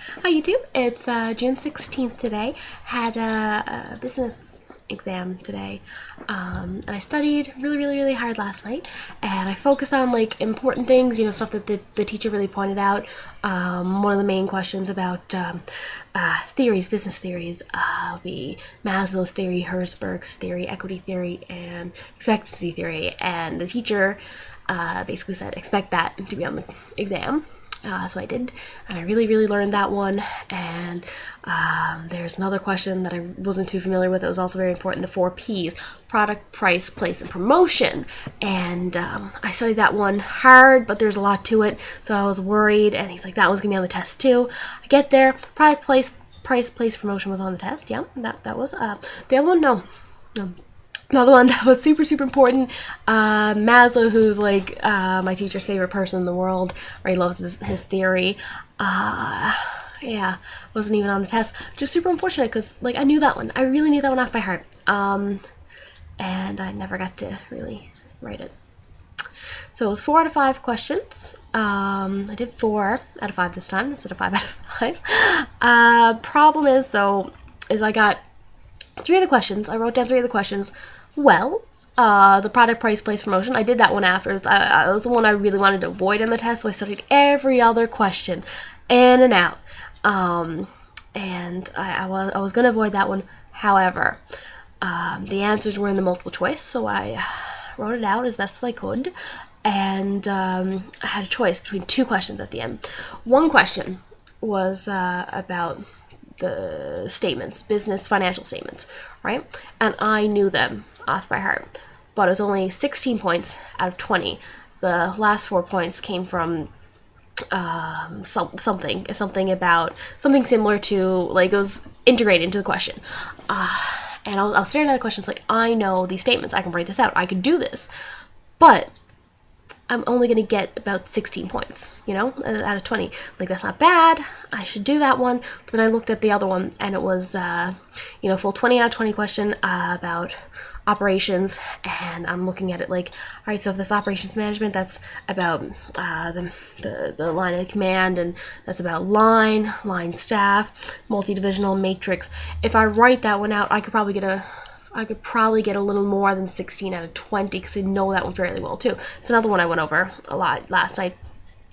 Hi YouTube, it's June 16th today. Had a business exam today, and I studied really hard last night, and I focused on like important things, you know, stuff that the teacher really pointed out. One of the main questions about theories, business theories, will be Maslow's theory, Herzberg's theory, equity theory, and expectancy theory, and the teacher basically said expect that to be on the exam. So I did, and I really learned that one. And there's another question that I wasn't too familiar with that was also very important, the 4 Ps: product, price, place, and promotion. And I studied that one hard, but there's a lot to it, so I was worried, and he's like, that was going to be on the test too. I get there, product, price, place, promotion was on the test. Yeah, that was. The other one, no. Another one that was super important, Maslow, who's like my teacher's favorite person in the world, or he loves his theory. Yeah, wasn't even on the test. Just super unfortunate because like I knew that one. I really knew that one off by heart. And I never got to really write it. So it was 4 out of 5 questions. I did 4 out of 5 this time instead of 5 out of 5. Problem is though, I got 3 of the questions. I wrote down 3 of the questions. Well, the product, price, place, promotion, I did that one after. It was the one I really wanted to avoid in the test, so I studied every other question in and out. And I was going to avoid that one. However, the answers were in the multiple choice, so I wrote it out as best as I could. And I had a choice between 2 questions at the end. One question was about the statements, business financial statements, right? And I knew them off by heart, but it was only 16 points out of 20. The last 4 points came from something similar to, like, it was integrated into the question. And I was staring at the questions like, I know these statements, I can write this out, I can do this, but I'm only going to get about 16 points, you know, out of 20. Like, that's not bad. I should do that one. But then I looked at the other one, and it was, full 20 out of 20 question about operations. And I'm looking at it like, all right, so if this operations management, that's about the line of command, and that's about line staff, multi-divisional matrix. If I write that one out, I could probably get a little more than 16 out of 20 because I know that one fairly well too. It's another one I went over a lot last night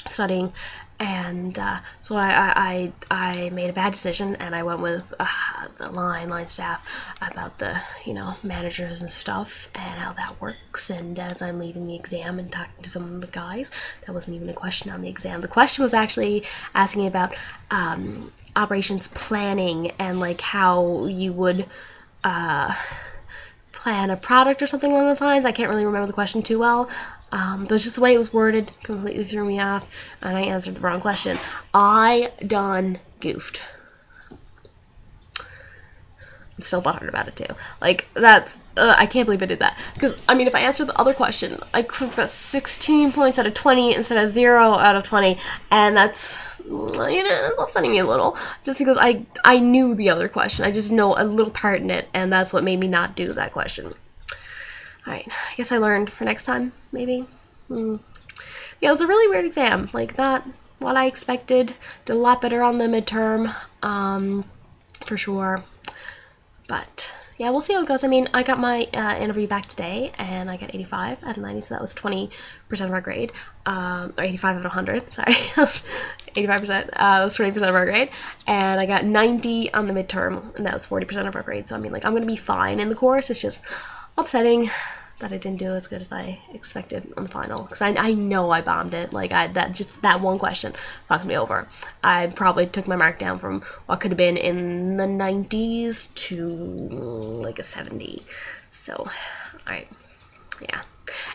studying, and so I made a bad decision, and I went with the line staff, about the managers and stuff and how that works. And as I'm leaving the exam and talking to some of the guys, that wasn't even a question on the exam. The question was actually asking about operations planning and like how you would plan a product or something along those lines. I can't really remember the question too well, but it's just the way it was worded completely threw me off, and I answered the wrong question. I done goofed. I'm still butthurt about it too. Like, that's I can't believe I did that, because I mean, if I answered the other question, I could have got 16 points out of 20 instead of 0 out of 20, and that's it's upsetting me a little, just because I knew the other question. I just know a little part in it, and that's what made me not do that question. Alright, I guess I learned for next time, maybe. Yeah, it was a really weird exam, like not what I expected. Did a lot better on the midterm, for sure. But yeah, we'll see how it goes. I mean, I got my interview back today, and I got 85 out of 90, so that was 20% of our grade. Or 85 out of 100, sorry. 85%, that was 20% of our grade. And I got 90 on the midterm, and that was 40% of our grade. So I mean, like, I'm going to be fine in the course. It's just upsetting that I didn't do as good as I expected on the final, because I know I bombed it. Like, that one question fucked me over. I probably took my mark down from what could have been in the 90s to like a 70. So, alright, yeah.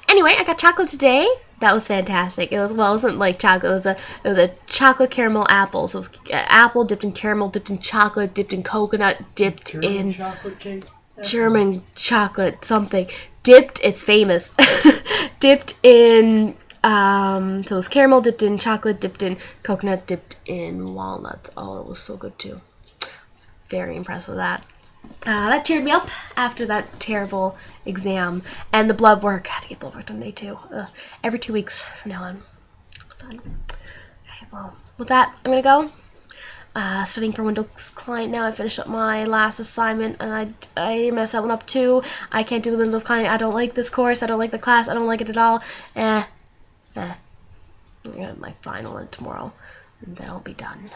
Anyway, I got chocolate today. That was fantastic. It wasn't like chocolate. It was a chocolate caramel apple. So it was apple dipped in caramel, dipped in chocolate, dipped in coconut, dipped German in chocolate cake. German chocolate something. Dipped, it's famous. Dipped in, so it was caramel, dipped in chocolate, dipped in coconut, dipped in walnuts. Oh, it was so good too. I was very impressed with that. That cheered me up after that terrible exam. And the blood work, I had to get blood work done today too. Every 2 weeks from now on. But, okay, well, with that, I'm gonna go. studying for Windows Client now. I finished up my last assignment, and I messed that one up too. I can't do the Windows Client. I don't like this course. I don't like the class. I don't like it at all. I got my final one tomorrow, and then I'll be done.